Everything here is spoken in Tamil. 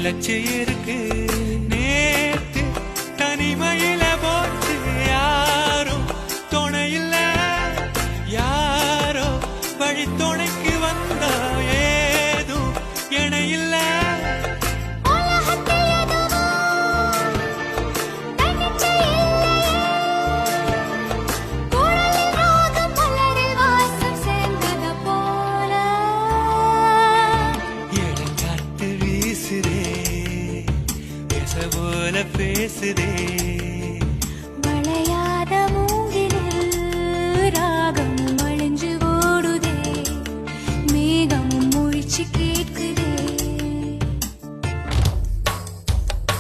நிலச்சு இருக்கு. நேத்து தனிமையில போச்சு, யாரும் துணையில்ல, யாரோ வழி துணைக்கு வந்தா ஏதும் இணையில்ல. போல பேசுதே